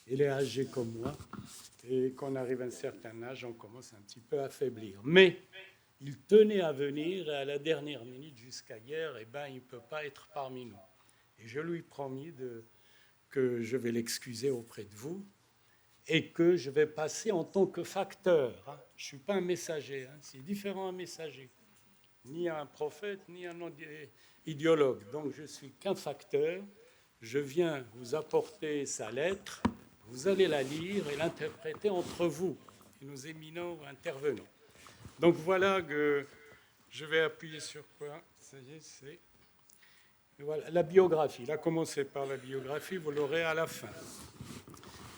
il est âgé comme moi, et qu'on arrive à un certain âge, on commence un petit peu à faiblir. Mais il tenait à venir, et à la dernière minute, jusqu'à hier, il ne peut pas être parmi nous. Et je lui ai promis que je vais l'excuser auprès de vous, et que je vais passer en tant que facteur. Je ne suis pas un messager, c'est différent un messager. Ni un prophète, ni un idéologue. Donc je suis qu'un facteur. Je viens vous apporter sa lettre, vous allez la lire et l'interpréter entre vous, et nos éminents intervenants. Donc voilà que je vais appuyer sur quoi? Ça y est, c'est... Voilà, la biographie. Il a commencé par la biographie, vous l'aurez à la fin.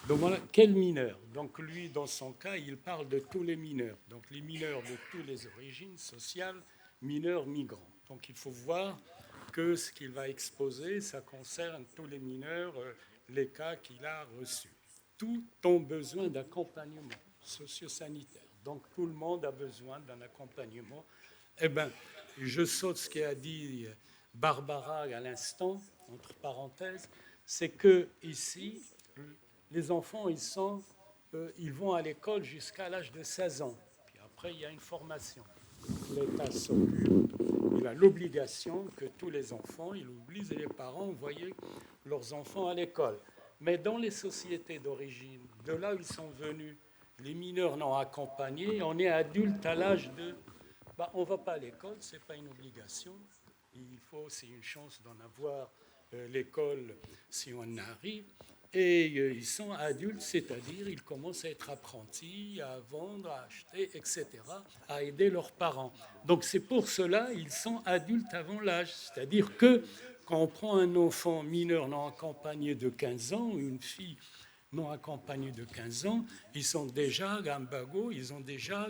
Donc voilà, quel mineur? Donc lui, dans son cas, il parle de tous les mineurs. Donc les mineurs de toutes les origines sociales, mineurs, migrants. Donc il faut voir que ce qu'il va exposer, ça concerne tous les mineurs, les cas qu'il a reçus. Tout ont besoin d'accompagnement socio-sanitaire. Donc tout le monde a besoin d'un accompagnement. Eh bien, je saute ce qu'a dit Barbara à l'instant, entre parenthèses, c'est que ici, les enfants, ils vont à l'école jusqu'à l'âge de 16 ans. Puis après, il y a une formation. L'État s'occupe, il a l'obligation que tous les enfants, il oblige les parents à envoyer leurs enfants à l'école. Mais dans les sociétés d'origine, de là où ils sont venus, les mineurs non accompagnés, on est adulte à l'âge de... on ne va pas à l'école, ce n'est pas une obligation. C'est une chance d'en avoir l'école si on arrive. Et ils sont adultes, c'est-à-dire ils commencent à être apprentis, à vendre, à acheter, etc., à aider leurs parents. Donc c'est pour cela qu'ils sont adultes avant l'âge. C'est-à-dire que quand on prend un enfant mineur non accompagné de 15 ans, ou une fille non accompagnés de 15 ans, ils sont déjà gambago, ils ont déjà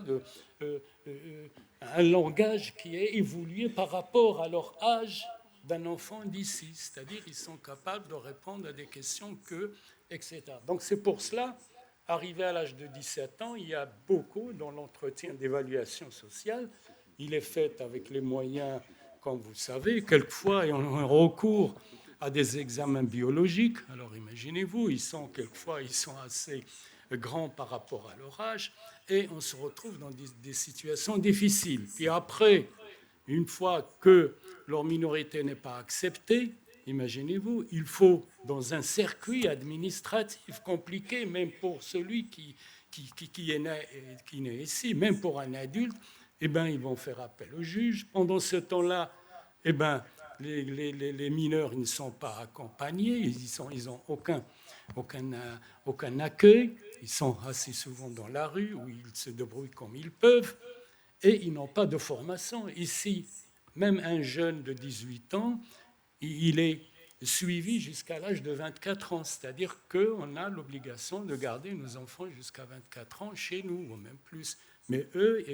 un langage qui est évolué par rapport à leur âge d'un enfant d'ici. C'est-à-dire qu'ils sont capables de répondre à des questions etc. Donc c'est pour cela, arrivé à l'âge de 17 ans, il y a beaucoup dans l'entretien d'évaluation sociale. Il est fait avec les moyens, comme vous le savez, quelquefois, et on a recours à des examens biologiques. Alors imaginez-vous, quelquefois ils sont assez grands par rapport à leur âge, et on se retrouve dans des situations difficiles. Puis après, une fois que leur minorité n'est pas acceptée, imaginez-vous, il faut, dans un circuit administratif compliqué, même pour celui qui est né ici, même pour un adulte, ils vont faire appel au juge. Pendant ce temps-là, les mineurs ne sont pas accompagnés, ils n'ont aucun accueil, ils sont assez souvent dans la rue où ils se débrouillent comme ils peuvent et ils n'ont pas de formation. Ici, même un jeune de 18 ans, il est suivi jusqu'à l'âge de 24 ans, c'est-à-dire qu'on a l'obligation de garder nos enfants jusqu'à 24 ans chez nous, ou même plus. Mais eux,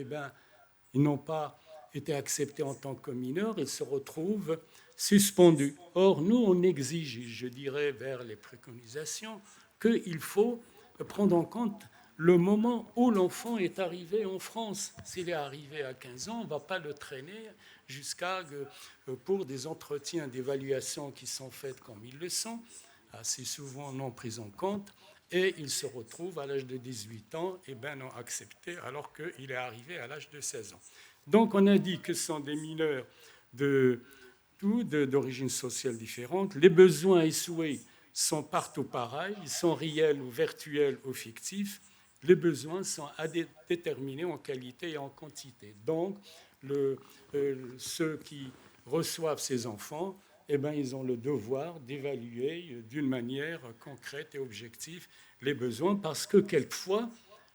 ils n'ont pas été acceptés en tant que mineurs et se retrouvent suspendus. Or, nous, on exige, je dirais, vers les préconisations, qu'il faut prendre en compte le moment où l'enfant est arrivé en France. S'il est arrivé à 15 ans, on ne va pas le traîner pour des entretiens d'évaluation qui sont faits comme ils le sont, assez souvent non pris en compte, et il se retrouve à l'âge de 18 ans, non accepté, alors qu'il est arrivé à l'âge de 16 ans. Donc on a dit que ce sont des mineurs d'origine sociale différente. Les besoins et souhaits sont partout pareils, ils sont réels ou virtuels ou fictifs. Les besoins sont déterminés en qualité et en quantité. Donc, ceux qui reçoivent ces enfants, ils ont le devoir d'évaluer d'une manière concrète et objective les besoins, parce que quelquefois,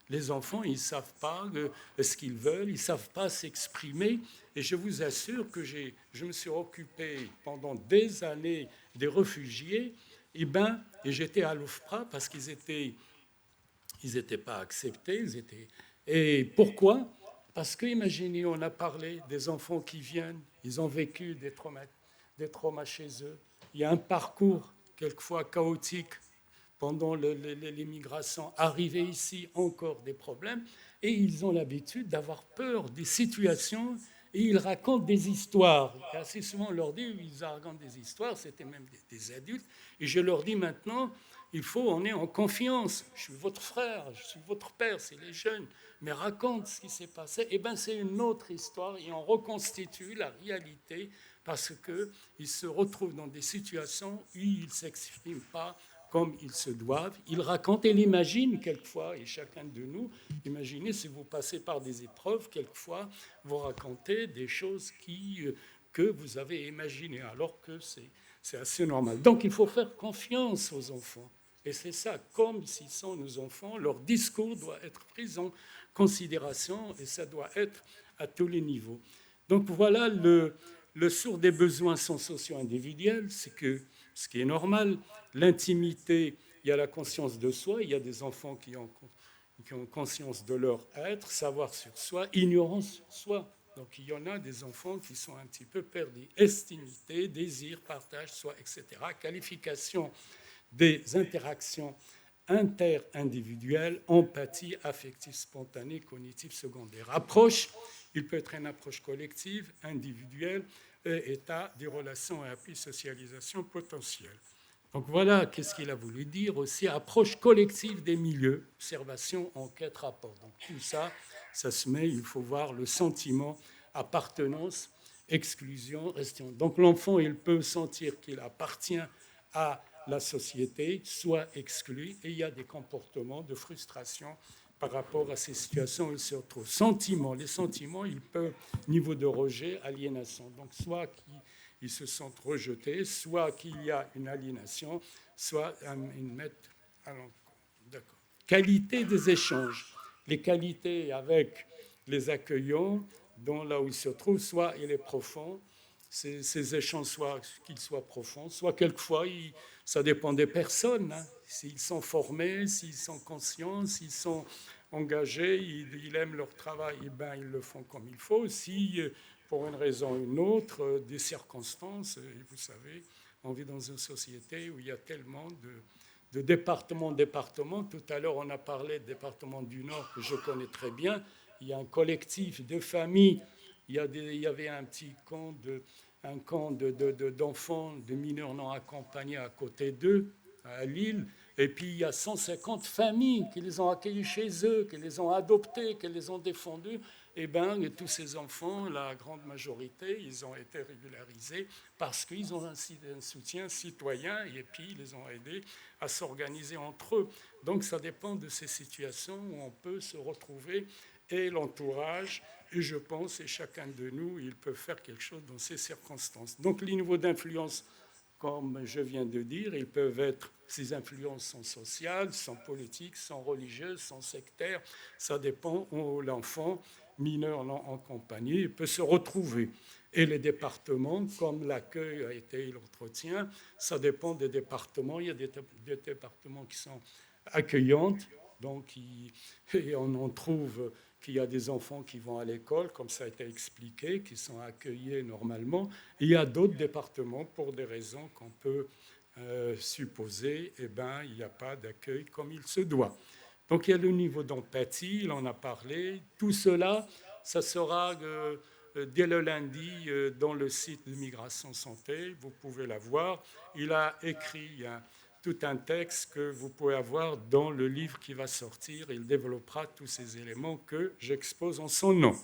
les enfants, ils ne savent pas ce qu'ils veulent, ils ne savent pas s'exprimer. Et je vous assure que je me suis occupé pendant des années des réfugiés, et j'étais à l'OFPRA parce qu'ils n'étaient pas acceptés. Et pourquoi? Parce que, imaginez, on a parlé des enfants qui viennent, ils ont vécu des traumas chez eux. Il y a un parcours, quelquefois chaotique, pendant l'immigration. Arrivés ici, encore des problèmes. Et ils ont l'habitude d'avoir peur des situations et ils racontent des histoires. Et assez souvent, on leur dit, ils racontent des histoires, c'était même des adultes. Et je leur dis maintenant, on est en confiance. Je suis votre frère, je suis votre père, c'est les jeunes. Mais raconte ce qui s'est passé. Eh bien, c'est une autre histoire et on reconstitue la réalité parce qu'ils se retrouvent dans des situations où ils ne s'expriment pas comme ils se doivent. Ils racontent et l'imaginent quelquefois, et chacun de nous, imaginez si vous passez par des épreuves, quelquefois, vous racontez des choses que vous avez imaginées, alors que c'est assez normal. Donc il faut faire confiance aux enfants. Et c'est ça, comme s'ils sont nos enfants, leur discours doit être pris en considération et ça doit être à tous les niveaux. Donc voilà, le sourd des besoins sont socio-individuels, c'est que ce qui est normal, l'intimité, il y a la conscience de soi, il y a des enfants qui ont conscience de leur être, savoir sur soi, ignorance sur soi. Donc il y en a des enfants qui sont un petit peu perdus. Estimité, désir, partage, soi, etc. Qualification des interactions inter-individuelles, empathie, affective, spontanée, cognitive, secondaire. Approche, il peut être une approche collective, individuelle, état des relations et appui socialisation potentielle. Donc voilà qu'est-ce qu'il a voulu dire aussi, approche collective des milieux, observation, enquête, rapport. Donc tout ça, ça se met, il faut voir le sentiment, appartenance, exclusion, restauration. Donc l'enfant, il peut sentir qu'il appartient à la société, soit exclu, et il y a des comportements de frustration par rapport à ces situations où il se retrouve. Sentiments, les sentiments, ils peuvent, niveau de rejet, aliénation. Donc soit qu'ils se sentent rejetés, soit qu'il y a une aliénation, soit une mettre à l'encontre. D'accord. Qualité des échanges. Les qualités avec les accueillants, dont là où ils se trouvent, soit il est profond, ces échanges, soit qu'ils soient profonds, soit quelquefois, ça dépend des personnes. Hein. S'ils sont formés, s'ils sont conscients, s'ils sont engagés, ils aiment leur travail, et ben, ils le font comme il faut. Si, pour une raison ou une autre, des circonstances, vous savez, on vit dans une société où il y a tellement de départements. Tout à l'heure, on a parlé du département du Nord, que je connais très bien. Il y a un collectif de familles. Il y avait un petit camp d'enfants, de mineurs non accompagnés à côté d'eux, à Lille. Et puis il y a 150 familles qui les ont accueillis chez eux, qui les ont adoptés, qui les ont défendus. Et bien, tous ces enfants, la grande majorité, ils ont été régularisés parce qu'ils ont un soutien citoyen et puis ils les ont aidés à s'organiser entre eux. Donc ça dépend de ces situations où on peut se retrouver et l'entourage, et je pense, et chacun de nous, il peut faire quelque chose dans ces circonstances. Donc les niveaux d'influence, comme je viens de dire, ils peuvent être, ces influences sont sociales, sont politiques, sont religieuses, sont sectaires, ça dépend où l'enfant mineur non accompagné peut se retrouver. Et les départements, comme l'accueil a été l'entretien, ça dépend des départements. Il y a des départements qui sont accueillants, donc et on en trouve qu'il y a des enfants qui vont à l'école, comme ça a été expliqué, qui sont accueillis normalement. Et il y a d'autres départements, pour des raisons qu'on peut supposer, eh ben, il n'y a pas d'accueil comme il se doit. Donc il y a le niveau d'empathie, il en a parlé. Tout cela, ça sera dès le lundi dans le site de Migration Santé, vous pouvez la voir. Il a écrit tout un texte que vous pouvez avoir dans le livre qui va sortir. Il développera tous ces éléments que j'expose en son nom.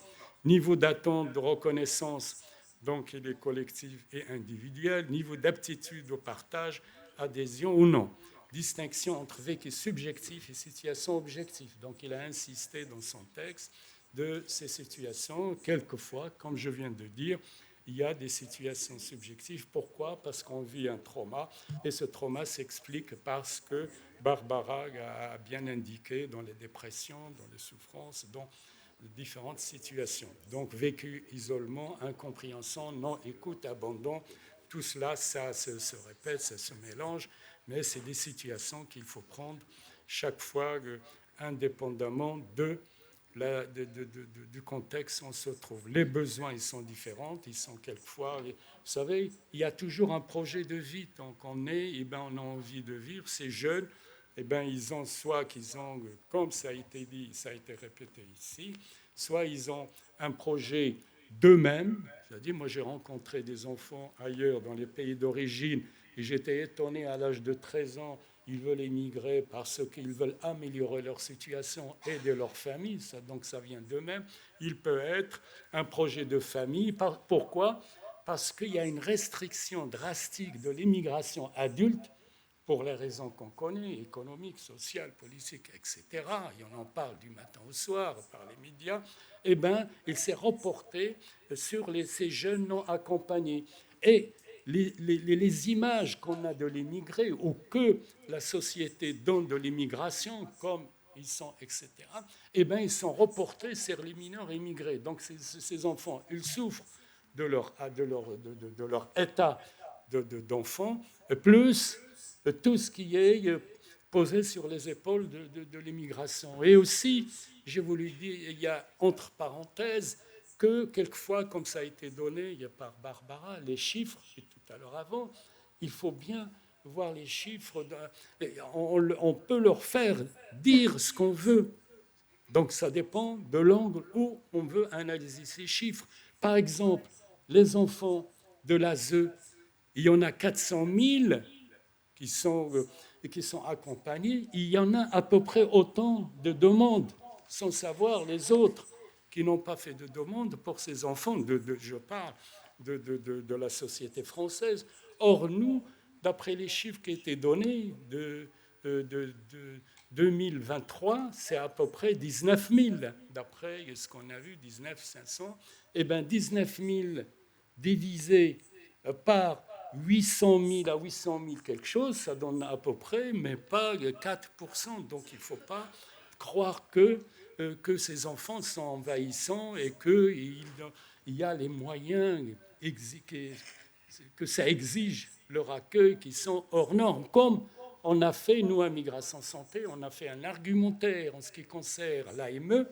Niveau d'attente, de reconnaissance, donc il est collectif et individuel. Niveau d'aptitude au partage, adhésion ou non. Distinction entre vécu subjectif et situation objective. Donc il a insisté dans son texte de ces situations. Quelquefois, comme je viens de dire, il y a des situations subjectives. Pourquoi ? Parce qu'on vit un trauma, et ce trauma s'explique parce que Barbara a bien indiqué dans les dépressions, dans les souffrances, dans différentes situations. Donc vécu, isolement, incompréhension, non-écoute, abandon, tout cela, ça se répète, ça se mélange, mais c'est des situations qu'il faut prendre chaque fois, indépendamment du contexte où on se trouve. Les besoins, ils sont différents, ils sont quelquefois... Vous savez, il y a toujours un projet de vie. Tant qu'on est, eh ben, on a envie de vivre. Ces jeunes, eh ben, ils ont soit qu'ils ont, comme ça a été dit, ça a été répété ici, soit ils ont un projet d'eux-mêmes. C'est-à-dire, moi, j'ai rencontré des enfants ailleurs, dans les pays d'origine, et j'étais étonné à l'âge de 13 ans, ils veulent émigrer parce qu'ils veulent améliorer leur situation, aider leur famille, donc ça vient d'eux-mêmes. Il peut être un projet de famille. Pourquoi ? Parce qu'il y a une restriction drastique de l'immigration adulte, pour les raisons qu'on connaît, économiques, sociales, politiques, etc., et on en parle du matin au soir par les médias, eh bien, il s'est reporté sur ces jeunes non accompagnés. Et les images qu'on a de l'immigré ou que la société donne de l'immigration, comme ils sont, etc., eh bien, ils sont reportés sur les mineurs immigrés. Donc, ces enfants, ils souffrent de leur état d'enfant, plus tout ce qui est posé sur les épaules de l'immigration. Et aussi, j'ai voulu dire, il y a entre parenthèses que quelquefois, comme ça a été donné par Barbara, les chiffres, et tout à l'heure avant, il faut bien voir les chiffres. On peut leur faire dire ce qu'on veut. Donc ça dépend de l'angle où on veut analyser ces chiffres. Par exemple, les enfants de l'ASE, il y en a 400 000 qui sont accompagnés. Il y en a à peu près autant de demandes, sans savoir les autres qui n'ont pas fait de demande pour ces enfants. Je parle de la société française. Or, nous, d'après les chiffres qui étaient donnés de 2023, c'est à peu près 19 000. D'après ce qu'on a vu, 19 500. Eh bien, 19 000 divisé par 800 000 à 800 000 quelque chose, ça donne à peu près, mais pas 4%. Donc, il ne faut pas croire que ces enfants sont envahissants et qu'il y a les moyens, que ça exige leur accueil qui sont hors normes. Comme on a fait, nous, à Migration Santé, on a fait un argumentaire en ce qui concerne l'AME,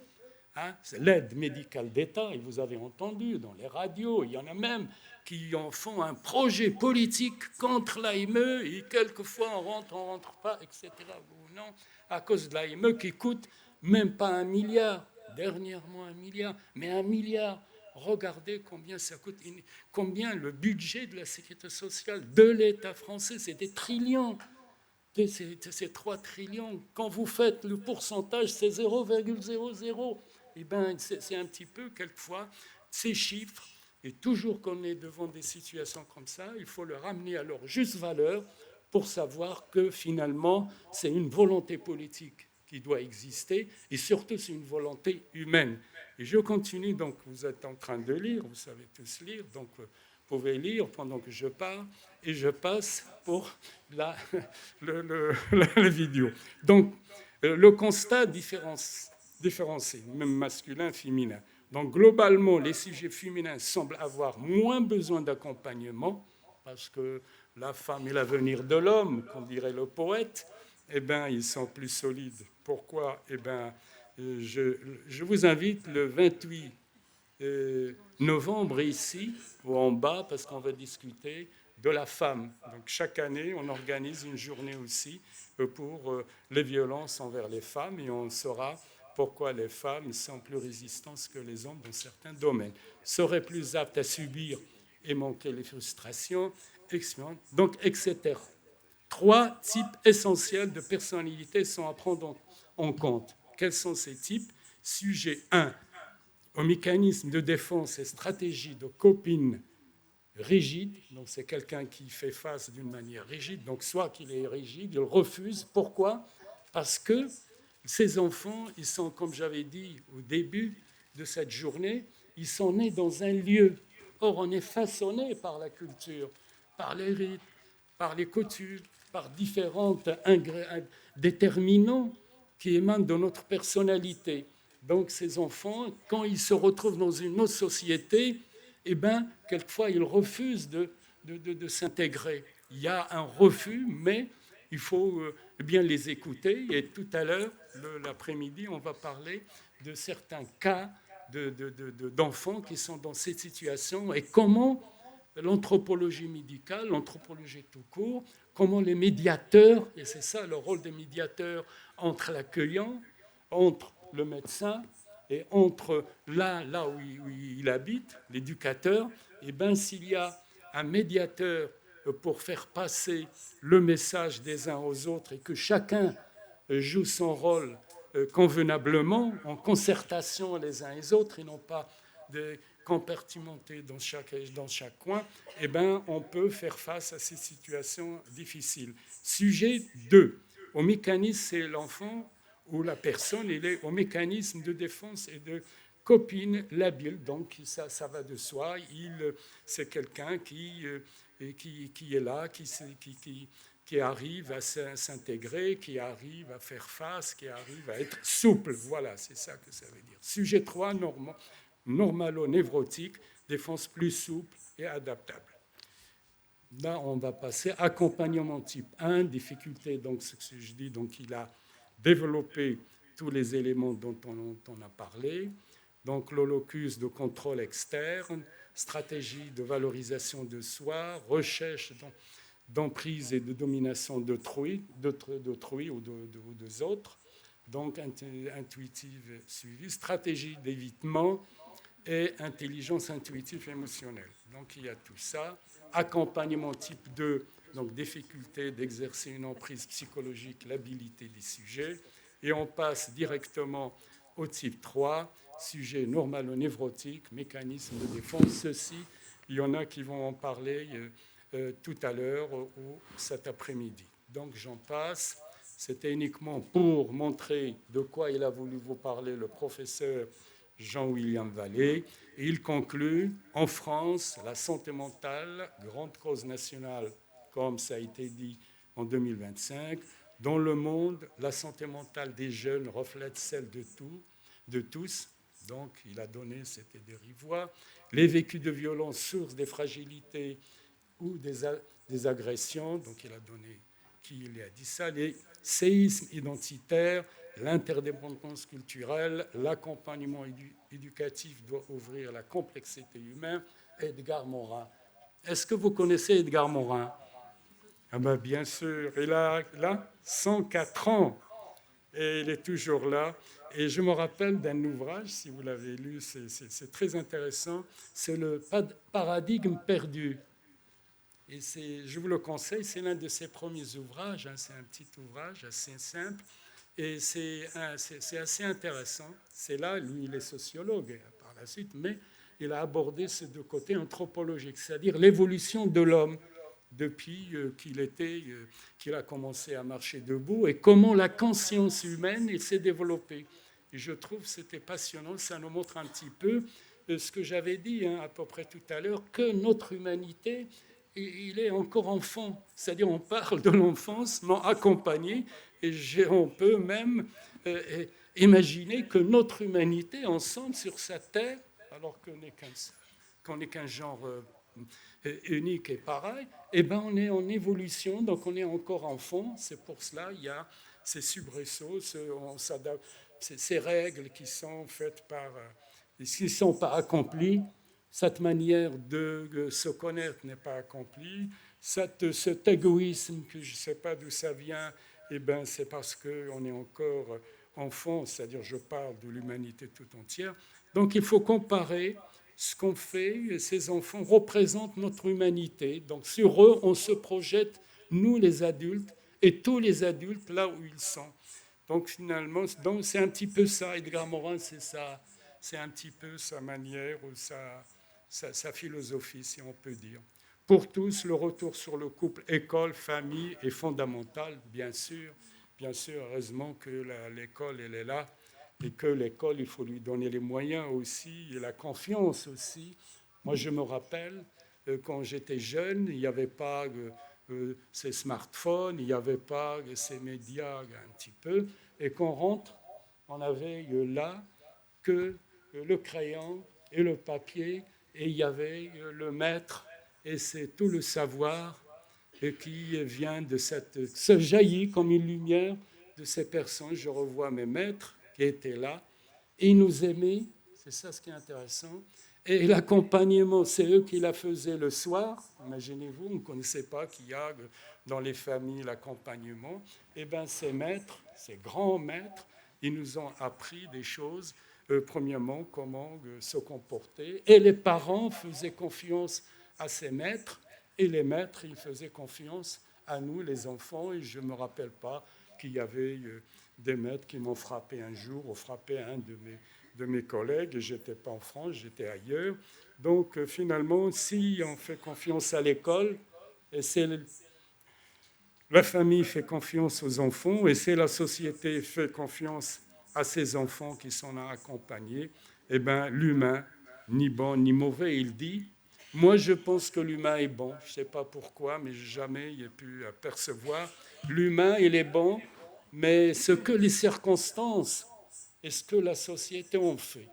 c'est l'aide médicale d'État, et vous avez entendu dans les radios, il y en a même qui en font un projet politique contre l'AME, et quelquefois on rentre pas, etc. Non, à cause de l'AME qui coûte même pas 1 milliard, dernièrement 1 milliard, mais 1 milliard. Regardez combien ça coûte, combien le budget de la sécurité sociale de l'État français, c'est des trillions. C'est 3 trillions. Quand vous faites le pourcentage, c'est 0,00. Eh bien, c'est un petit peu, quelquefois, ces chiffres, et toujours qu'on est devant des situations comme ça, il faut le ramener à leur juste valeur pour savoir que, finalement, c'est une volonté politique qui doit exister, et surtout, c'est une volonté humaine. Et je continue, donc, vous êtes en train de lire, vous savez tous lire, donc vous pouvez lire pendant que je parle, et je passe pour la vidéo. Donc, le constat différencié, même masculin, féminin. Donc, globalement, les sujets féminins semblent avoir moins besoin d'accompagnement, parce que la femme est l'avenir de l'homme, comme dirait le poète. Eh bien, ils sont plus solides. Pourquoi ? Eh bien, je vous invite le 28 novembre ici, ou en bas, parce qu'on va discuter de la femme. Donc, chaque année, on organise une journée aussi pour les violences envers les femmes, et on saura pourquoi les femmes sont plus résistantes que les hommes dans certains domaines, seraient plus aptes à subir et manquer les frustrations, donc, etc. 3 types essentiels de personnalité sont à prendre en compte. Quels sont ces types ? Sujet 1, au mécanisme de défense et stratégie de copine rigide. Donc, c'est quelqu'un qui fait face d'une manière rigide. Donc, soit qu'il est rigide, il refuse. Pourquoi ? Parce que ces enfants, ils sont, comme j'avais dit au début de cette journée, ils sont nés dans un lieu. Or, on est façonné par la culture, par les rites, par les coutumes, par différents déterminants qui émanent de notre personnalité. Donc, ces enfants, quand ils se retrouvent dans une autre société, eh bien, quelquefois, ils refusent de s'intégrer. Il y a un refus, mais il faut bien les écouter. Et tout à l'heure, l'après-midi, on va parler de certains cas d'enfants qui sont dans cette situation et comment l'anthropologie médicale, l'anthropologie tout court, comment les médiateurs, et c'est ça le rôle des médiateurs entre l'accueillant, entre le médecin et entre là où il habite, l'éducateur, et bien s'il y a un médiateur pour faire passer le message des uns aux autres et que chacun joue son rôle convenablement, en concertation les uns et les autres, et non pas de compartimentés dans chaque coin, eh ben, on peut faire face à ces situations difficiles. Sujet 2. Au mécanisme, c'est l'enfant ou la personne, il est au mécanisme de défense et de copine labile. Donc, ça va de soi. C'est quelqu'un qui est là, qui arrive à s'intégrer, qui arrive à faire face, qui arrive à être souple. Voilà, c'est ça que ça veut dire. Sujet 3, normalo-névrotique, défense plus souple et adaptable. Là, on va passer accompagnement type 1, difficulté, donc ce que je dis, donc il a développé tous les éléments dont on a parlé, donc le locus de contrôle externe, stratégie de valorisation de soi, recherche d'emprise et de domination d'autrui ou des autres, donc intuitive suivie, stratégie d'évitement et intelligence intuitive émotionnelle. Donc il y a tout ça. Accompagnement type 2, donc difficulté d'exercer une emprise psychologique, l'habilité des sujets. Et on passe directement au type 3, sujet normalo-névrotique, mécanisme de défense. Ceci, il y en a qui vont en parler tout à l'heure ou cet après-midi. Donc j'en passe. C'était uniquement pour montrer de quoi il a voulu vous parler le professeur Jean-William Vallée. Et il conclut, en France, la santé mentale, grande cause nationale, comme ça a été dit en 2025. Dans le monde, la santé mentale des jeunes reflète celle de tous. Donc, il a donné, c'était des rivois. Les vécus de violence, source des fragilités ou des agressions. Donc, il a donné qui il a dit ça. Les séismes identitaires, l'interdépendance culturelle, l'accompagnement éducatif doit ouvrir la complexité humaine. Edgar Morin. Est-ce que vous connaissez Edgar Morin? Ah ben bien sûr, il a là 104 ans et il est toujours là. Et je me rappelle d'un ouvrage, si vous l'avez lu, c'est très intéressant, c'est le paradigme perdu. Et je vous le conseille, c'est l'un de ses premiers ouvrages, c'est un petit ouvrage assez simple, et c'est assez intéressant. C'est là, lui, il est sociologue par la suite, mais il a abordé ces deux côtés anthropologiques, c'est-à-dire l'évolution de l'homme depuis qu'il a commencé à marcher debout, et comment la conscience humaine s'est développée. Et je trouve que c'était passionnant, ça nous montre un petit peu ce que j'avais dit à peu près tout à l'heure, que notre humanité, il est encore enfant, c'est-à-dire on parle de l'enfance non accompagnée, et on peut même imaginer que notre humanité, ensemble sur cette terre, alors qu'on n'est qu'un genre unique et pareil, eh ben on est en évolution, donc on est encore enfant. C'est pour cela il y a ces soubresauts, ces règles qui sont faites qui ne sont pas accomplies. Cette manière de se connaître n'est pas accomplie. Cet égoïsme, que je ne sais pas d'où ça vient, eh ben c'est parce qu'on est encore enfant, c'est-à-dire je parle de l'humanité tout entière. Donc il faut comparer ce qu'on fait. Ces enfants représentent notre humanité. Donc sur eux, on se projette, nous les adultes, et tous les adultes là où ils sont. Donc finalement, c'est un petit peu ça. Edgar Morin, c'est ça. C'est un petit peu sa manière ou sa philosophie, si on peut dire. Pour tous, le retour sur le couple, école, famille est fondamental, bien sûr. Bien sûr, heureusement que l'école, elle est là, et que l'école, il faut lui donner les moyens aussi, et la confiance aussi. Moi, je me rappelle, quand j'étais jeune, il n'y avait pas ces smartphones, il n'y avait pas ces médias un petit peu, et quand on rentre, on avait là que le crayon et le papier, et il y avait le maître, et c'est tout le savoir qui vient de se jaillit comme une lumière de ces personnes. Je revois mes maîtres qui étaient là, et ils nous aimaient, c'est ça ce qui est intéressant, et l'accompagnement, c'est eux qui la faisaient le soir. Imaginez-vous, on ne connaissait pas qu'il y a dans les familles l'accompagnement. Et bien ces maîtres, ces grands maîtres, ils nous ont appris des choses. Premièrement, comment se comporter. Et les parents faisaient confiance à ces maîtres Et les maîtres, ils faisaient confiance à nous, les enfants. Et je ne me rappelle pas qu'il y avait des maîtres qui m'ont frappé un jour, ou frappé un de mes collègues. Je n'étais pas en France, j'étais ailleurs. Donc finalement, si on fait confiance à l'école, et c'est la famille fait confiance aux enfants, et c'est la société fait confiance à ses enfants qui sont accompagnés, eh bien l'humain, ni bon ni mauvais, il dit. Moi, je pense que l'humain est bon. Je ne sais pas pourquoi, mais jamais j'ai pu apercevoir. L'humain, il est bon, mais ce que les circonstances et ce que la société ont fait.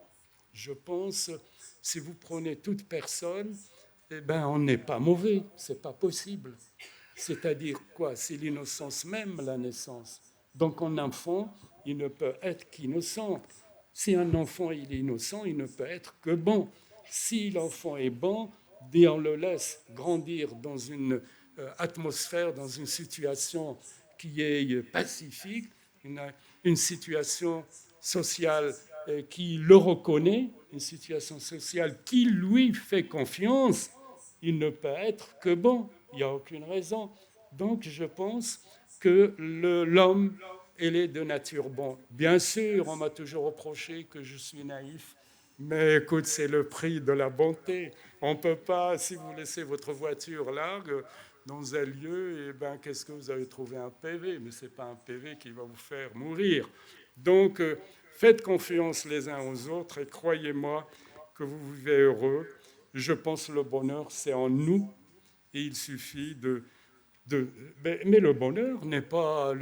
Je pense, si vous prenez toute personne, eh ben, on n'est pas mauvais. Ce n'est pas possible. C'est-à-dire quoi? C'est l'innocence même, la naissance. Donc un enfant, il ne peut être qu'innocent. Si un enfant il est innocent, il ne peut être que bon. Si l'enfant est bon, on le laisse grandir dans une atmosphère, dans une situation qui est pacifique, une situation sociale qui le reconnaît, une situation sociale qui lui fait confiance, il ne peut être que bon. Il n'y a aucune raison. Donc je pense que l'homme, il est de nature bon. Bien sûr, on m'a toujours reproché que je suis naïf, mais écoute, c'est le prix de la bonté. On ne peut pas, si vous laissez votre voiture là, dans un lieu, eh ben, qu'est-ce que vous avez trouvé? Un PV, mais ce n'est pas un PV qui va vous faire mourir. Donc, faites confiance les uns aux autres et croyez-moi que vous vivez heureux. Je pense que le bonheur, c'est en nous et il suffit de mais le bonheur n'est pas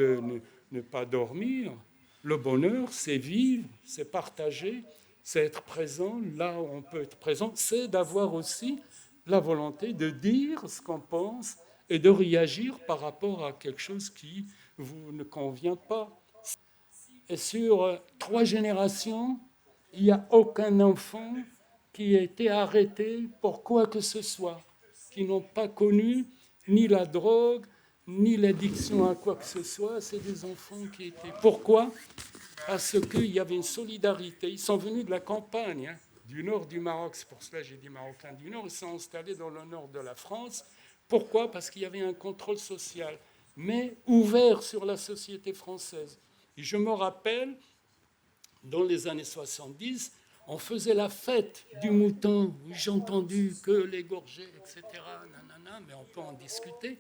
dormir. Le bonheur, c'est vivre, c'est partager, c'est être présent là où on peut être présent. C'est d'avoir aussi la volonté de dire ce qu'on pense et de réagir par rapport à quelque chose qui vous ne convient pas. Et sur 3 générations, il n'y a aucun enfant qui a été arrêté pour quoi que ce soit, qui n'ont pas connu ni la drogue, ni l'addiction à quoi que ce soit. C'est des enfants qui étaient... Pourquoi? Parce qu'il y avait une solidarité. Ils sont venus de la campagne, du nord du Maroc. C'est pour cela que j'ai dit Marocains du Nord. Ils sont installés dans le nord de la France. Pourquoi? Parce qu'il y avait un contrôle social, mais ouvert sur la société française. Et je me rappelle, dans les années 70, on faisait la fête du mouton. J'ai entendu que l'égorger, etc. Nanana, mais on peut en discuter.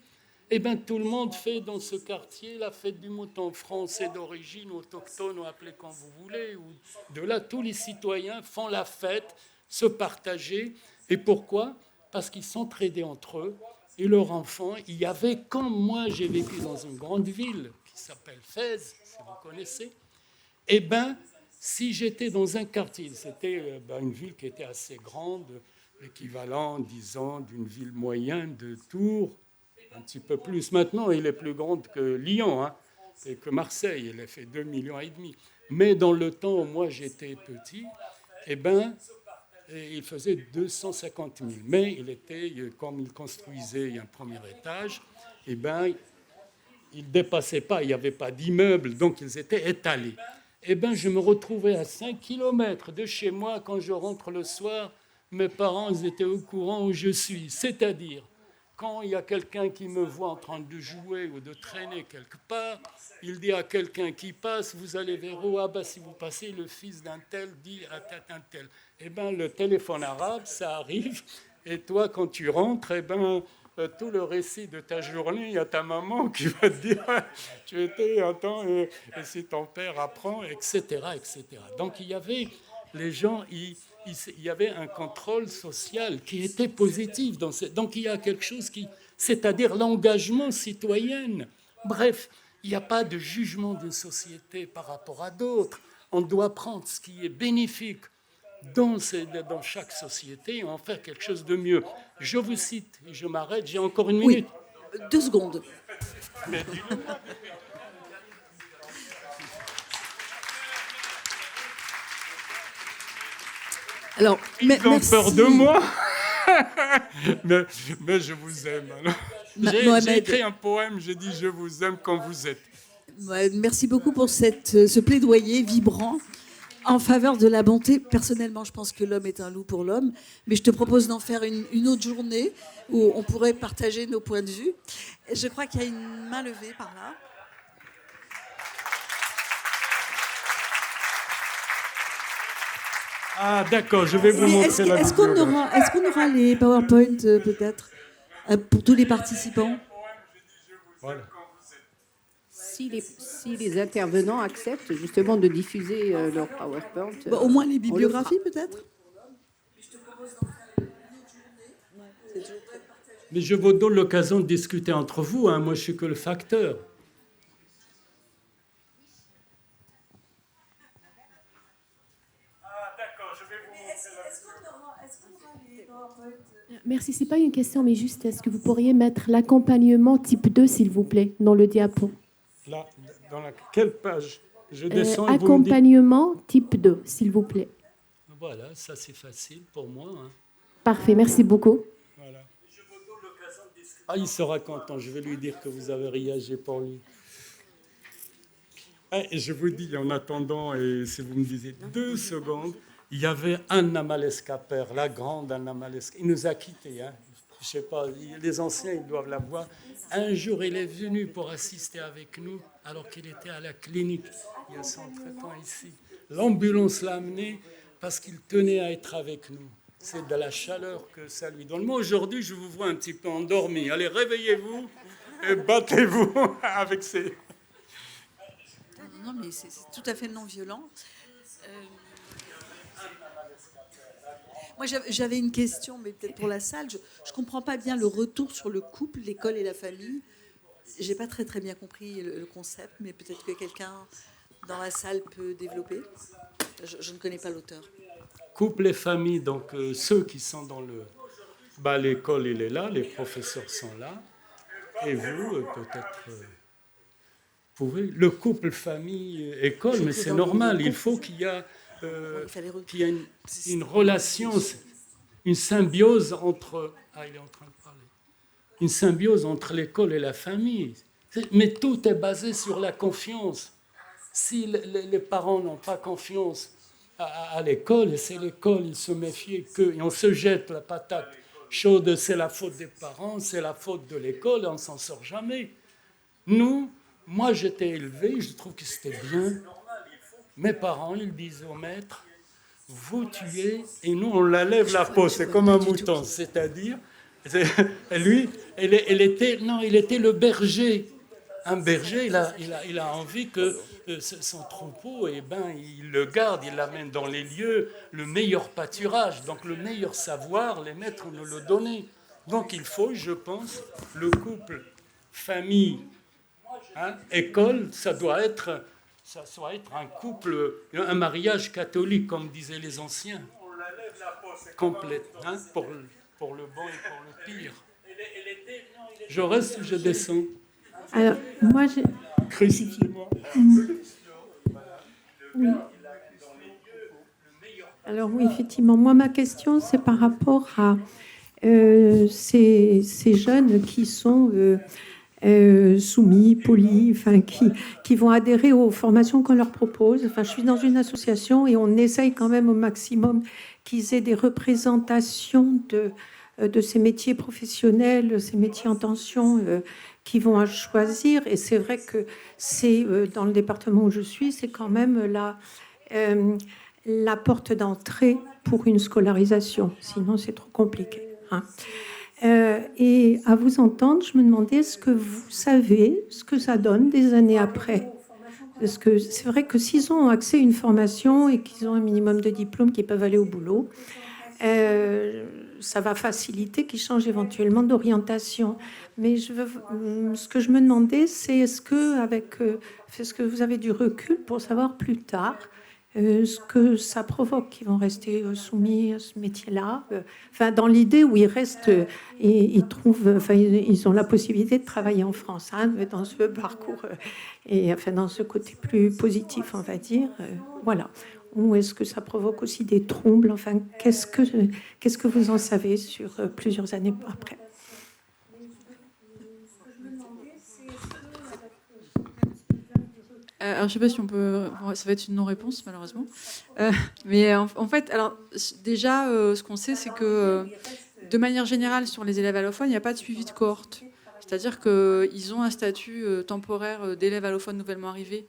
Eh bien, tout le monde fait dans ce quartier la fête du mouton, français d'origine, autochtone, ou appelez comme vous voulez. Ou de là, tous les citoyens font la fête, se partager. Et pourquoi? Parce qu'ils s'entraidaient entre eux. Et leurs enfants, il y avait, comme moi, j'ai vécu dans une grande ville qui s'appelle Fès, si vous connaissez, eh bien, si j'étais dans un quartier, c'était une ville qui était assez grande, l'équivalent, disons, d'une ville moyenne de Tours, un petit peu plus. Maintenant, il est plus grande que Lyon et que Marseille. Il a fait 2,5 millions. Mais dans le temps où moi j'étais petit, eh ben, il faisait 250 000. Mais il était, comme il construisait un premier étage, eh ben, il ne dépassait pas, il n'y avait pas d'immeubles, donc ils étaient étalés. Eh ben, je me retrouvais à 5 kilomètres de chez moi. Quand je rentre le soir, mes parents ils étaient au courant où je suis. C'est-à-dire, quand il y a quelqu'un qui me voit en train de jouer ou de traîner quelque part, il dit à quelqu'un qui passe, vous allez vers où? Ah ben, si vous passez, le fils d'un tel dit à un tel. Eh bien, le téléphone arabe, ça arrive. Et toi, quand tu rentres, eh ben, tout le récit de ta journée, il y a ta maman qui va te dire tu étais un temps, et si ton père apprend, etc., etc. Donc, il y avait les gens... il y avait un contrôle social qui était positif. Donc il y a quelque chose c'est-à-dire l'engagement citoyen. Bref, il n'y a pas de jugement d'une société par rapport à d'autres. On doit prendre ce qui est bénéfique dans chaque société et en faire quelque chose de mieux. Je vous cite, et je m'arrête, j'ai encore une minute. Oui, 2 secondes. Mais dis-le. Alors, ils ont peur de moi. mais je vous aime. J'ai écrit un poème, j'ai dit « Je vous aime quand vous êtes ». Merci beaucoup pour ce plaidoyer vibrant. En faveur de la bonté, personnellement, je pense que l'homme est un loup pour l'homme, mais je te propose d'en faire une autre journée où on pourrait partager nos points de vue. Je crois qu'il y a une main levée par là. Ah, d'accord, je vais vous Mais montrer la est-ce qu'on bibliographie. aura les PowerPoint peut-être pour tous les participants? Voilà. Si les intervenants acceptent justement de diffuser leur PowerPoint. Au moins les on le bibliographies fera. peut-être. Mais je vous donne l'occasion de discuter entre vous, hein. Moi je suis que le facteur. Merci, c'est pas une question, mais juste, est-ce que vous pourriez mettre l'accompagnement type 2, s'il vous plaît, dans le diapo? Là, quelle page? Je descends et vous me dites. Accompagnement type 2, s'il vous plaît. Voilà, ça c'est facile pour moi, hein. Parfait, merci beaucoup. Voilà. Ah, il sera content, je vais lui dire que vous avez réagi pour lui. Et je vous dis, en attendant, et si vous me disiez 2 secondes, il y avait Anna Malescaper, la grande Anna Malescaper. Il nous a quittés, hein. Je ne sais pas, les anciens, ils doivent la voir. Un jour, il est venu pour assister avec nous, alors qu'il était à la clinique, il y a 130 ans ici. L'ambulance l'a amené parce qu'il tenait à être avec nous. C'est de la chaleur que ça lui donne. Moi, aujourd'hui, je vous vois un petit peu endormi. Allez, réveillez-vous et battez-vous avec ces... Non, mais c'est tout à fait non violent. Moi, j'avais une question, mais peut-être pour la salle. Je ne comprends pas bien le retour sur le couple, l'école et la famille. Je n'ai pas très bien compris le concept, mais peut-être que quelqu'un dans la salle peut développer. Je ne connais pas l'auteur. Couple et famille, donc ceux qui sont dans le... l'école, il est là, les professeurs sont là. Et vous, peut-être... pouvez... Le couple, famille, école, mais c'est normal. Il faut qu'il y ait... qu'il y ait une relation, une symbiose entre... Ah, il est en train de parler. Une symbiose entre l'école et la famille. Mais tout est basé sur la confiance. Si les parents n'ont pas confiance à l'école, et c'est l'école, ils se méfient et on se jette la patate chaude, c'est la faute des parents, c'est la faute de l'école, on ne s'en sort jamais. Moi j'étais élevé, je trouve que c'était bien. Mes parents, ils disent au maître, vous tuez, et nous, on la lève la peau, c'est comme un mouton. C'est-à-dire, lui, il était le berger. Un berger, il a envie que son troupeau, il le garde, il l'amène dans les lieux, le meilleur pâturage, donc le meilleur savoir, les maîtres nous le donnaient. Donc il faut, je pense, le couple, famille, école, ça doit être un couple, un mariage catholique, comme disaient les anciens. Complet, pour le bon et pour le pire. Je reste ou je descends? Alors, moi, Crucifiez-moi. Oui. Alors oui, effectivement, moi, ma question, c'est par rapport à ces jeunes qui sont soumis, polis, enfin, qui vont adhérer aux formations qu'on leur propose. Enfin, je suis dans une association et on essaye quand même au maximum qu'ils aient des représentations de ces métiers professionnels, ces métiers en tension qu'ils vont à choisir. Et c'est vrai que c'est dans le département où je suis, c'est quand même la porte d'entrée pour une scolarisation. Sinon, c'est trop compliqué. Et à vous entendre, je me demandais, est-ce que vous savez ce que ça donne des années après? Parce que c'est vrai que s'ils ont accès à une formation et qu'ils ont un minimum de diplômes qu'ils peuvent aller au boulot, ça va faciliter qu'ils changent éventuellement d'orientation. Mais ce que je me demandais, c'est est-ce que vous avez du recul pour savoir plus tard ce que ça provoque, qu'ils vont rester soumis à ce métier-là, dans l'idée où ils restent, ils trouvent, ils ont la possibilité de travailler en France, dans ce parcours et dans ce côté plus positif, on va dire, voilà. Ou est-ce que ça provoque aussi des troubles? Qu'est-ce que vous en savez sur plusieurs années après? Alors, je ne sais pas si on peut... Ça va être une non-réponse, malheureusement. Mais en fait, alors, déjà, ce qu'on sait, c'est que, de manière générale, sur les élèves allophones, il n'y a pas de suivi de cohorte. C'est-à-dire qu'ils ont un statut temporaire d'élèves allophones nouvellement arrivés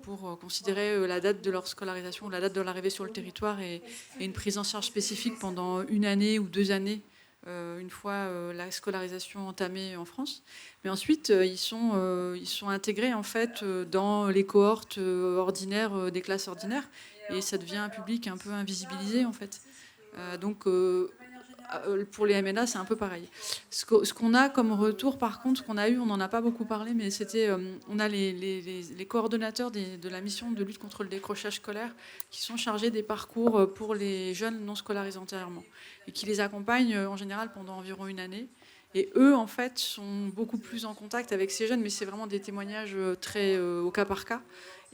pour considérer la date de leur scolarisation, la date de l'arrivée sur le territoire et une prise en charge spécifique pendant 1 année ou 2 années, une fois la scolarisation entamée en France. Mais ensuite, ils sont intégrés en fait dans les cohortes ordinaires des classes ordinaires, et ça devient un public un peu invisibilisé en fait. Donc pour les MNA, c'est un peu pareil. Ce qu'on a comme retour, par contre, qu'on a eu, on n'en a pas beaucoup parlé, mais c'était, on a les coordonnateurs de la mission de lutte contre le décrochage scolaire qui sont chargés des parcours pour les jeunes non scolarisés antérieurement et qui les accompagnent en général pendant environ 1 année. Et eux, en fait, sont beaucoup plus en contact avec ces jeunes, mais c'est vraiment des témoignages très au cas par cas.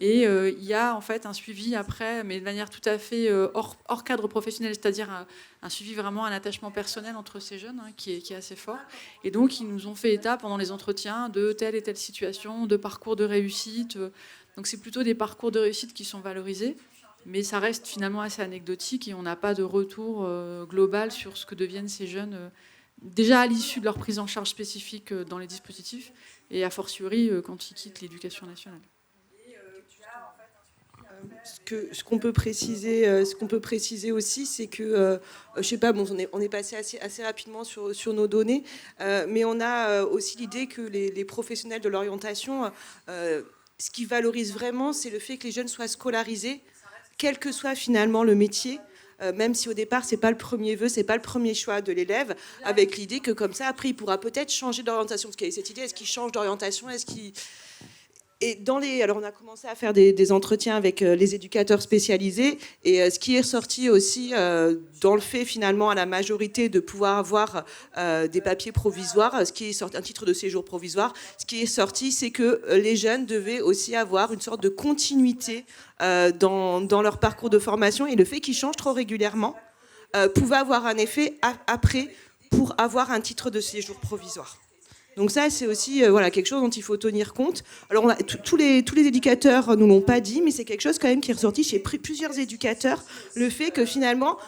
Et il y a en fait un suivi après, mais de manière tout à fait hors cadre professionnel, c'est-à-dire un suivi vraiment, un attachement personnel entre ces jeunes qui est assez fort. Et donc, ils nous ont fait état pendant les entretiens de telle et telle situation, de parcours de réussite. Donc, c'est plutôt des parcours de réussite qui sont valorisés, mais ça reste finalement assez anecdotique et on n'a pas de retour global sur ce que deviennent ces jeunes déjà à l'issue de leur prise en charge spécifique dans les dispositifs et a fortiori quand ils quittent l'éducation nationale. Ce qu'on peut préciser aussi, c'est que, je sais pas, bon, on est passé assez rapidement sur nos données, mais on a aussi l'idée que les professionnels de l'orientation, ce qui valorise vraiment, c'est le fait que les jeunes soient scolarisés, quel que soit finalement le métier. Même si au départ c'est pas le premier vœu, c'est pas le premier choix de l'élève, avec l'idée que comme ça après il pourra peut-être changer d'orientation, parce qu'il y a cette idée, est-ce qu'il change d'orientation, est-ce qu'il... Et alors on a commencé à faire des entretiens avec les éducateurs spécialisés, et ce qui est ressorti aussi dans le fait finalement à la majorité de pouvoir avoir des papiers provisoires, ce qui est sorti, un titre de séjour provisoire, ce qui est sorti, c'est que les jeunes devaient aussi avoir une sorte de continuité dans leur parcours de formation, et le fait qu'ils changent trop régulièrement pouvait avoir un effet après pour avoir un titre de séjour provisoire. Donc ça, c'est aussi voilà, quelque chose dont il faut tenir compte. Alors, tous les éducateurs ne nous l'ont pas dit, mais c'est quelque chose quand même qui est ressorti chez plusieurs éducateurs, le fait que finalement,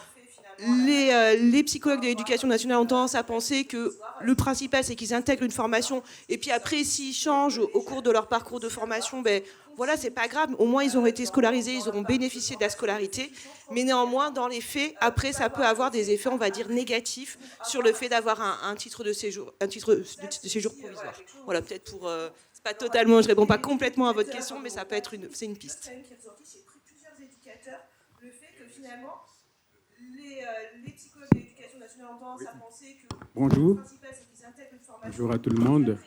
les psychologues de l'éducation nationale ont tendance à penser que le principal, c'est qu'ils intègrent une formation, et puis après, s'ils changent au cours de leur parcours de formation, ben voilà, c'est pas grave, au moins ils auront été scolarisés, ils auront bénéficié de la scolarité, mais néanmoins, dans les faits, après, ça peut avoir des effets, on va dire, négatifs sur le fait d'avoir un titre de séjour provisoire. Voilà, peut-être pour... c'est pas totalement, je réponds pas complètement à votre question, mais ça peut être c'est une piste. Le fait que finalement, les psychologues de l'éducation nationale ont tendance à penser que... Bonjour. Bonjour à tout le monde.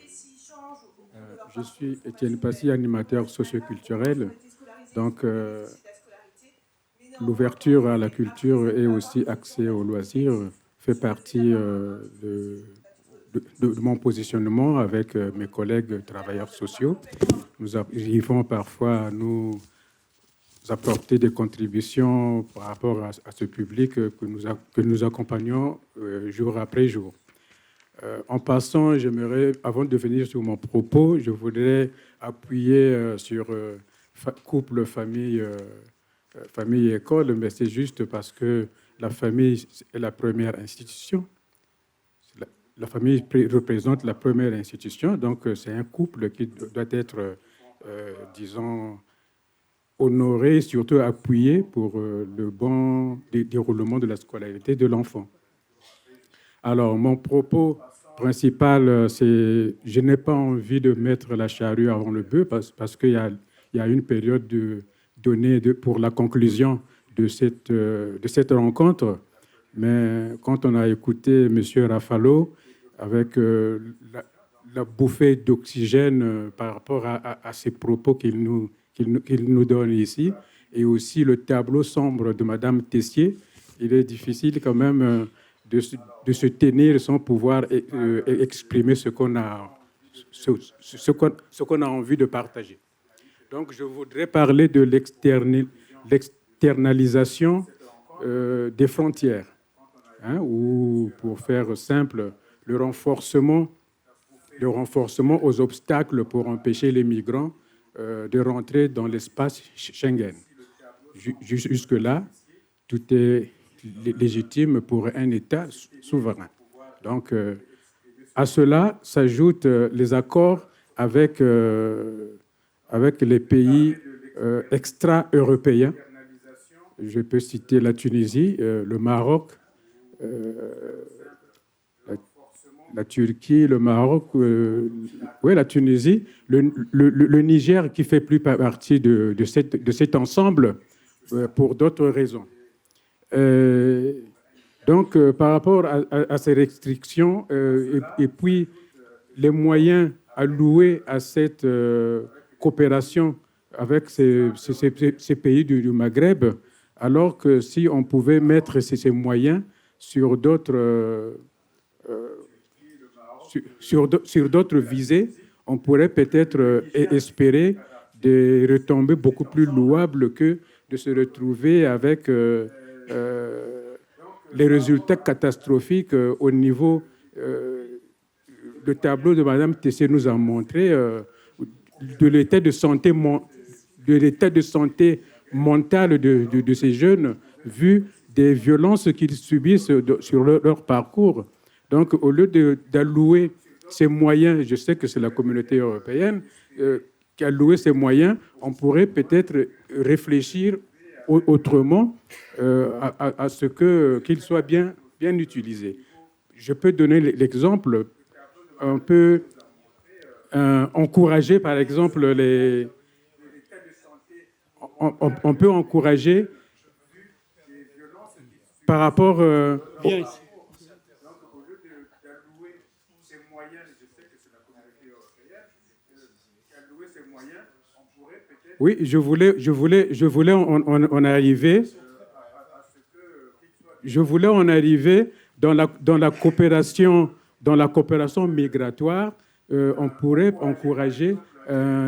Je suis Étienne Passy, animateur socioculturel. Donc, l'ouverture à la culture et aussi accès aux loisirs fait partie de mon positionnement avec mes collègues travailleurs sociaux. Nous arrivons parfois à nous apporter des contributions par rapport à ce public que nous accompagnons jour après jour. En passant, j'aimerais, avant de venir sur mon propos, je voudrais appuyer sur couple, famille, famille et école, mais c'est juste parce que la famille est la première institution. La famille représente la première institution, donc c'est un couple qui doit être, disons, honoré, surtout appuyé pour le bon déroulement de la scolarité de l'enfant. Alors, mon propos principal, c'est je n'ai pas envie de mettre la charrue avant le bœuf parce qu'il y a une période donnée pour la conclusion de cette rencontre. Mais quand on a écouté M. Rafalo avec la bouffée d'oxygène par rapport à ces propos qu'il nous donne ici, et aussi le tableau sombre de Mme Tessier, il est difficile quand même de se tenir sans pouvoir exprimer ce qu'on a envie de partager. Donc, je voudrais parler de l'externalisation des frontières, ou pour faire simple, le renforcement aux obstacles pour empêcher les migrants de rentrer dans l'espace Schengen. Jusque-là, tout est légitime pour un État souverain. Donc, à cela s'ajoutent les accords avec les pays extra-européens. Je peux citer la Tunisie, le Maroc, la Turquie, le Maroc, la Tunisie, le Niger qui fait plus partie de cet ensemble pour d'autres raisons. Donc, par rapport à ces restrictions et puis les moyens alloués à cette coopération avec ces pays du Maghreb, alors que si on pouvait mettre ces moyens sur d'autres visées, on pourrait peut-être espérer des retombées beaucoup plus louables que de se retrouver avec les résultats catastrophiques au niveau. Le tableau de Mme Tessier nous a montré de l'état de santé mentale de ces jeunes, vu des violences qu'ils subissent sur leur parcours. Donc, au lieu d'allouer ces moyens, je sais que c'est la communauté européenne qui a alloué ces moyens, on pourrait peut-être réfléchir autrement à ce qu'ils soient bien utilisés. Je peux donner l'exemple, on peut encourager, par exemple, on peut encourager par rapport Oui, je voulais en arriver. Je voulais en arriver dans la coopération migratoire. On pourrait encourager,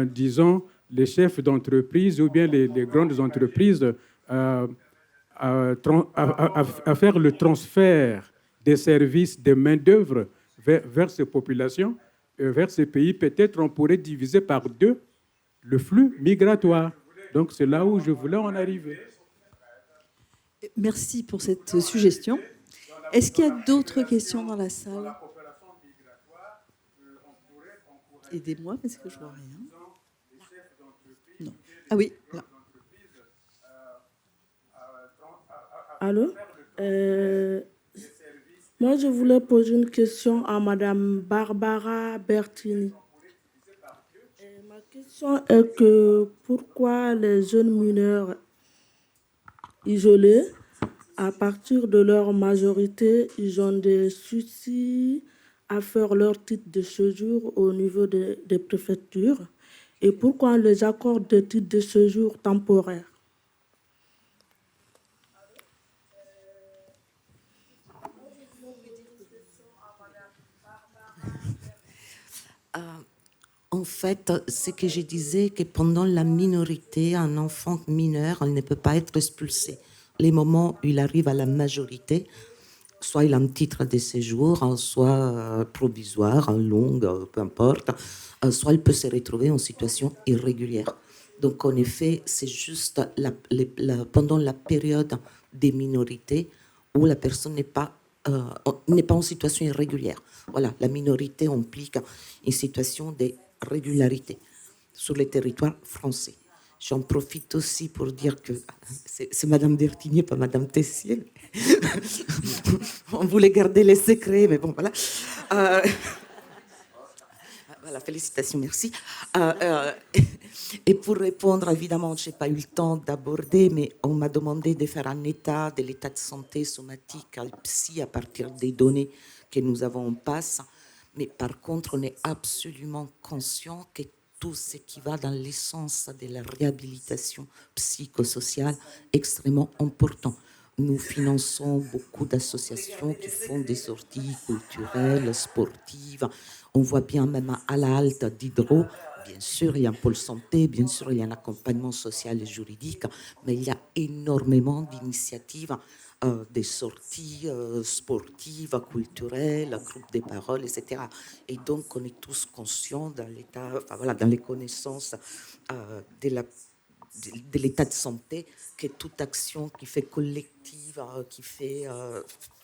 disons, les chefs d'entreprise ou bien les grandes entreprises à faire le transfert des services de main-d'œuvre vers ces populations, vers ces pays. Peut-être on pourrait diviser par 2 le flux migratoire. Donc, c'est là où je voulais en arriver. Merci pour cette suggestion. Est-ce qu'il y a d'autres questions dans la salle? Aidez-moi parce que je ne vois rien. Non. Ah oui, là. Allô? Moi, je voulais poser une question à Madame Barbara Bertini. Ma question est que pourquoi les jeunes mineurs isolés, à partir de leur majorité, ils ont des soucis à faire leur titre de séjour au niveau des préfectures, et pourquoi on les accorde des titres de séjour temporaires? En fait, ce que je disais, que pendant la minorité, un enfant mineur, il ne peut pas être expulsé. Les moments où il arrive à la majorité, soit il a un titre de séjour, soit provisoire, long, peu importe, soit il peut se retrouver en situation irrégulière. Donc, en effet, c'est juste pendant la période des minorités où la personne n'est pas en situation irrégulière. Voilà, la minorité implique une situation de régularité sur le territoire français. J'en profite aussi pour dire que c'est Madame Bertigny, pas Madame Tessier. On voulait garder les secrets, mais bon, voilà. Voilà, félicitations, merci. Et pour répondre, évidemment, je n'ai pas eu le temps d'aborder, mais on m'a demandé de faire un état de l'état de santé somatique psy à partir des données que nous avons en passe. Mais par contre, on est absolument conscient que tout ce qui va dans l'essence de la réhabilitation psychosociale est extrêmement important. Nous finançons beaucoup d'associations qui font des sorties culturelles, sportives. On voit bien même à la halte d'Hydro, Bien sûr, il y a un pôle santé, bien sûr, il y a un accompagnement social et juridique, mais il y a énormément d'initiatives, des sorties sportives, culturelles, groupes de parole, etc. Et donc, on est tous conscients dans l'état, enfin voilà, dans les connaissances de l'état de santé, que toute action qui fait collective, qui fait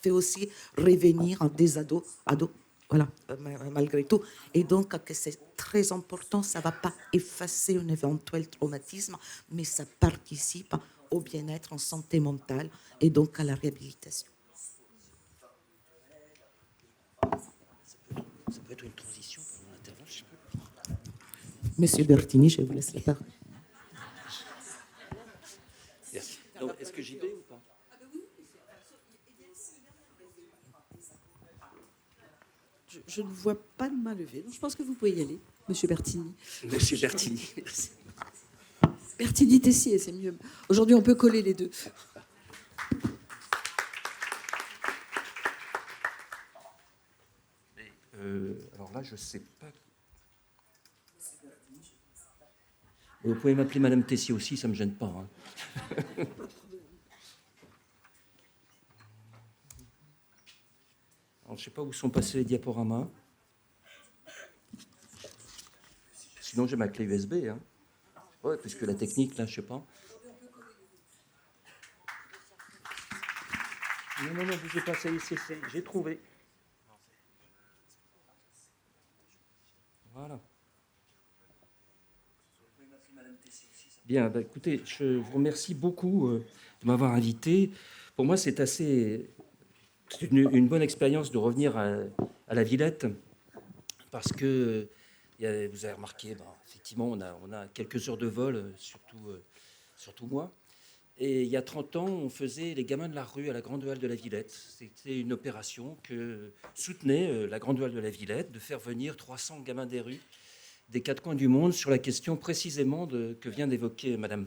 aussi revenir des ados, voilà, malgré tout. Et donc, que c'est très important, ça ne va pas effacer un éventuel traumatisme, mais ça participe au bien-être en santé mentale et donc à la réhabilitation. Ça peut être une transition pour mon intervention. Monsieur Bertini, je vous laisse la parole. Donc, est-ce que j'y vais ou pas? Je ne vois pas de main levée, donc je pense que vous pouvez y aller, Monsieur Bertini. Monsieur Bertini, merci. Bertini Tessier, c'est mieux. Aujourd'hui, on peut coller les deux. Alors là, je ne sais pas. Vous pouvez m'appeler Madame Tessier aussi, ça ne me gêne pas. Hein. Alors, je ne sais pas où sont passés les diaporamas. Sinon, j'ai ma clé USB. Hein. Ouais, puisque la technique, là, je ne sais pas. Non, bougez pas, ça y est, c'est fait. J'ai trouvé. Voilà. Bien, bah, écoutez, je vous remercie beaucoup de m'avoir invité. Pour moi, c'est une bonne expérience de revenir à la Villette, parce que vous avez remarqué, effectivement, on a quelques heures de vol, surtout moi. Et il y a 30 ans, on faisait les gamins de la rue à la Grande Halle de la Villette. C'était une opération que soutenait la Grande Halle de la Villette, de faire venir 300 gamins des rues des quatre coins du monde sur la question précisément que vient d'évoquer Madame